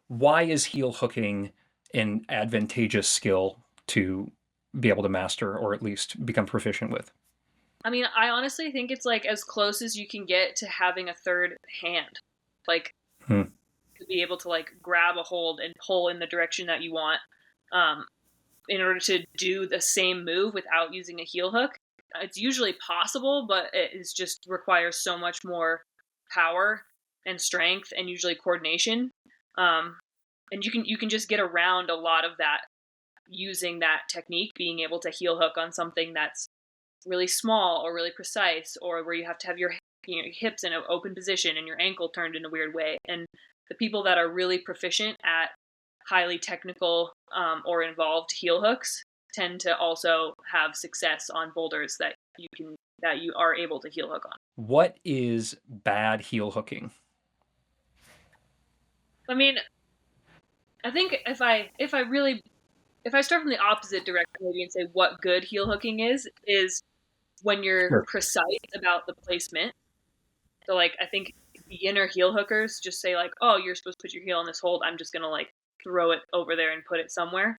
why is heel hooking an advantageous skill to be able to master or at least become proficient with? I mean, I honestly think it's like as close as you can get to having a third hand. Like Hmm. to be able to like grab a hold and pull in the direction that you want. Um, in order to do the same move without using a heel hook. It's usually possible, but it is just requires so much more power and strength and usually coordination. Um, and you can just get around a lot of that using that technique, being able to heel hook on something that's really small or really precise, or where you have to have your hips in an open position and your ankle turned in a weird way. And the people that are really proficient at highly technical or involved heel hooks tend to also have success on boulders that you are able to heel hook on. What is bad heel hooking? I mean, I think if I start from the opposite direction maybe and say what good heel hooking is when you're Sure. precise about the placement. So like I think beginner heel hookers just say like, "Oh, you're supposed to put your heel on this hold. I'm just gonna like throw it over there and put it somewhere."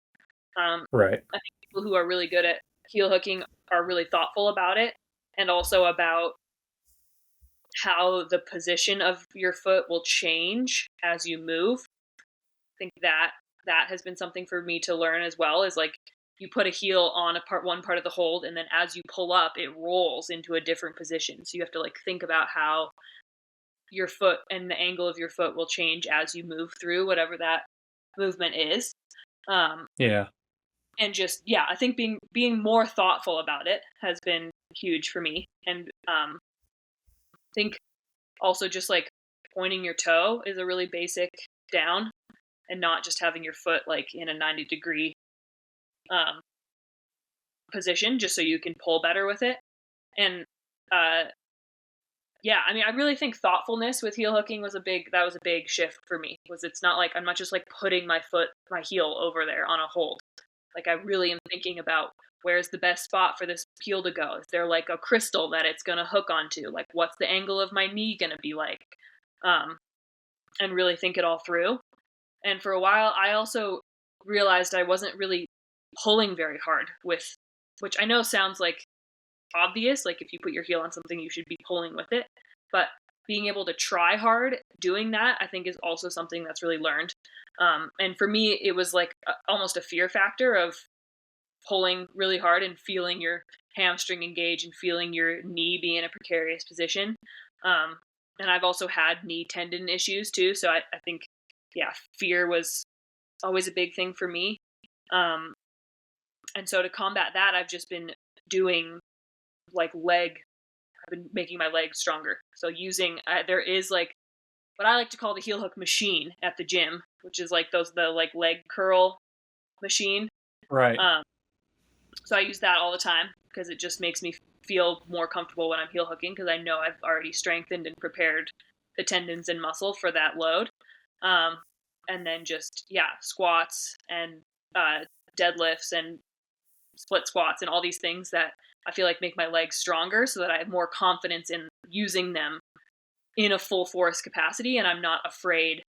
Right. I think people who are really good at heel hooking are really thoughtful about it, and also about how the position of your foot will change as you move. I think that has been something for me to learn as well. Is like you put a heel on one part of the hold, and then as you pull up, it rolls into a different position. So you have to like think about how your foot and the angle of your foot will change as you move through whatever that movement is. Um, Yeah. and just yeah, I think being more thoughtful about it has been huge for me. And I think also just like pointing your toe is a really basic down, and not just having your foot like in a 90-degree um, position just so you can pull better with it. And uh, yeah, I mean, I really think thoughtfulness with heel hooking was a big shift for me. Was it's not like I'm not just like putting my heel over there on a hold. Like I really am thinking about where's the best spot for this heel to go. Is there like a crystal that it's gonna hook onto? Like what's the angle of my knee gonna be like? Um, and really think it all through. And for a while, I also realized I wasn't really pulling very hard with, which I know sounds like obvious. Like if you put your heel on something, you should be pulling with it. But being able to try hard doing that, I think, is also something that's really learned. And for me, it was like almost a fear factor of pulling really hard and feeling your hamstring engage and feeling your knee be in a precarious position. Um, and I've also had knee tendon issues too. So I think, yeah, fear was always a big thing for me. Um, and so to combat that, I've just been doing like I've been making my legs stronger. So there is like what I like to call the heel hook machine at the gym, which is like the like leg curl machine. Right. Um, so I use that all the time because it just makes me feel more comfortable when I'm heel hooking because I know I've already strengthened and prepared the tendons and muscle for that load. Um, and then just yeah, squats and uh, deadlifts and split squats and all these things that I feel like make my legs stronger so that I have more confidence in using them in a full force capacity and I'm not afraid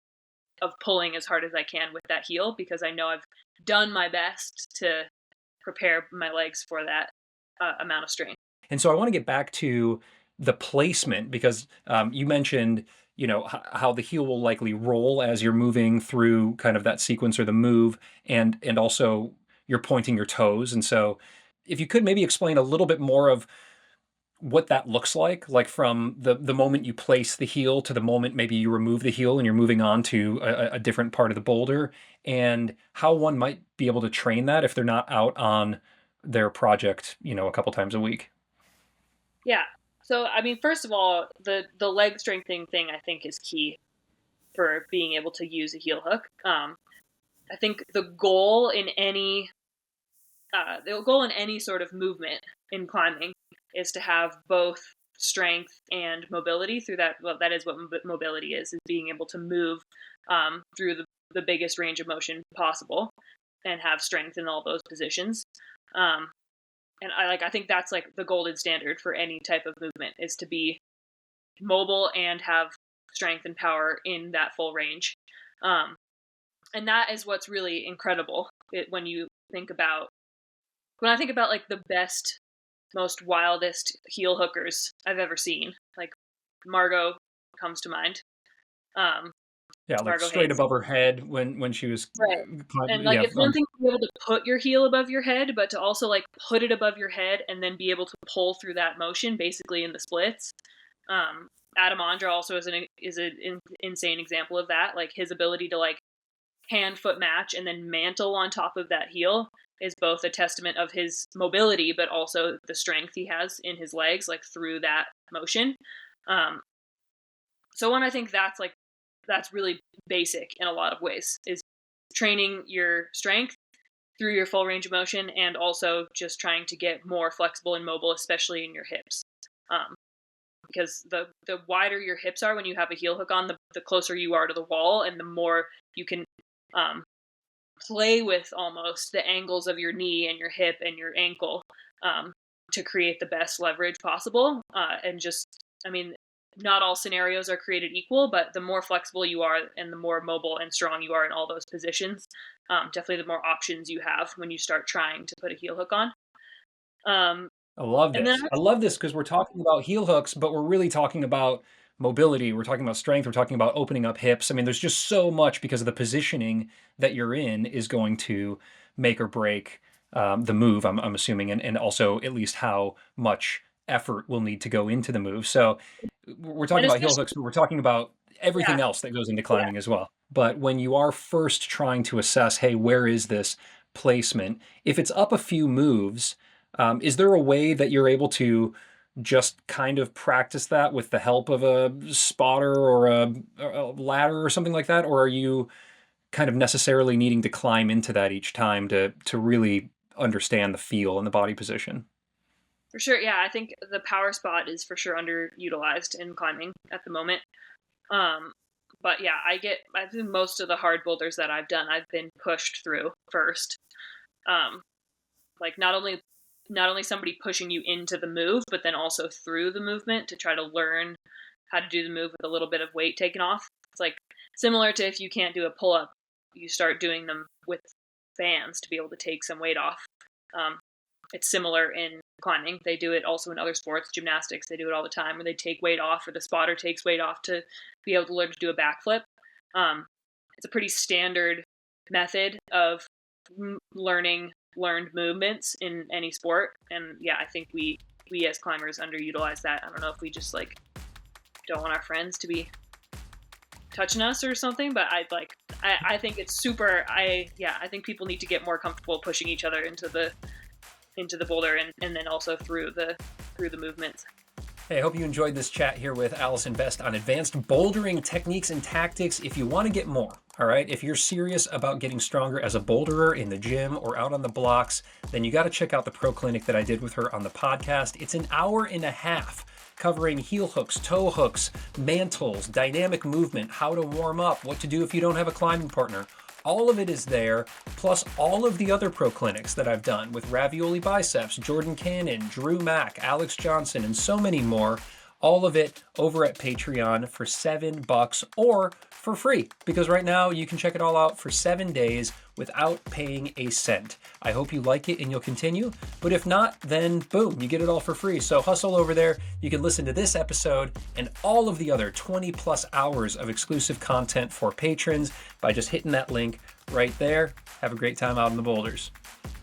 of pulling as hard as I can with that heel because I know I've done my best to prepare my legs for that amount of strain. And so I want to get back to the placement because you mentioned, how the heel will likely roll as you're moving through kind of that sequence or the move, and also you're pointing your toes. And so, if you could maybe explain a little bit more of what that looks like from the moment you place the heel to the moment maybe you remove the heel and you're moving on to a different part of the boulder, and how one might be able to train that if they're not out on their project, a couple times a week. Yeah. So I mean, first of all, the leg strengthening thing I think is key for being able to use a heel hook. I think the goal in any sort of movement in climbing is to have both strength and mobility through that. Well, that is what mobility is being able to move through the biggest range of motion possible and have strength in all those positions. Um, and I think that's like the golden standard for any type of movement is to be mobile and have strength and power in that full range. Um, And that is what's really incredible when you think about, when I think about like the best, most wildest heel hookers I've ever seen. Like Margot comes to mind. Um, Yeah, like Margot straight Hayes. above her head when she was Right. And like yeah, it's one thing to be able to put your heel above your head, but to also like put it above your head and then be able to pull through that motion, basically in the splits. Um, Adam Ondra also is an insane example of that. Like his ability to like hand foot match and then mantle on top of that heel is both a testament of his mobility, but also the strength he has in his legs, like through that motion. Um, so when I think that's really basic in a lot of ways, is training your strength through your full range of motion and also just trying to get more flexible and mobile, especially in your hips. Um, because the wider your hips are when you have a heel hook on, the closer you are to the wall and the more you can um, play with almost the angles of your knee and your hip and your ankle um, to create the best leverage possible. And just, I mean, not all scenarios are created equal, but the more flexible you are and the more mobile and strong you are in all those positions, definitely the more options you have when you start trying to put a heel hook on. Um, I love and then, this. I love this because we're talking about heel hooks, but we're really talking about mobility. We're talking about strength. We're talking about opening up hips. I mean, there's just so much because of the positioning that you're in is going to make or break the move, I'm assuming, and also at least how much effort will need to go into the move. So we're and talking about heel especially, hooks, but we're talking about everything yeah, else that goes into yeah, climbing as well. But when you are first trying to assess, hey, where is this placement? If it's up a few moves, is there a way that you're able to just kind of practice that with the help of a spotter or a ladder or something like that? Or are you kind of necessarily needing to climb into that each time to really understand the feel and the body position? for sure. Yeah, I think the power spot is for sure underutilized in climbing at the moment. Um, but yeah, I think most of the hard boulders that I've done, I've been pushed through first. Um, like not only somebody pushing you into the move, but then also through the movement to try to learn how to do the move with a little bit of weight taken off. It's like similar to if you can't do a pull up, you start doing them with bands to be able to take some weight off. Um, it's similar in climbing. They do it also in other sports, gymnastics. They do it all the time where they take weight off, or the spotter takes weight off to be able to learn to do a backflip. Um, it's a pretty standard method of learning learned movements in any sport. And yeah, I think we as climbers underutilize that. I don't know if we just like don't want our friends to be touching us or something, but I think it's super. I think people need to get more comfortable pushing each other into the boulder and then also through the movements. Hey, I hope you enjoyed this chat here with Allison Vest on advanced bouldering techniques and tactics. If you want to get more, all right, if you're serious about getting stronger as a boulderer in the gym or out on the blocks, then you got to check out the pro clinic that I did with her on the podcast. It's an hour and a half covering heel hooks, toe hooks, mantles, dynamic movement, how to warm up, what to do if you don't have a climbing partner. All of it is there, plus all of the other pro clinics that I've done with Ravioli Biceps, Jordan Cannon, Drew Mack, Alex Johnson, and so many more. All of it over at Patreon for $7 or for free, because right now you can check it all out for 7 days without paying a cent. I hope you like it and you'll continue, but if not, then boom, you get it all for free. So hustle over there. You can listen to this episode and all of the other 20 plus hours of exclusive content for patrons by just hitting that link right there. Have a great time out in the boulders.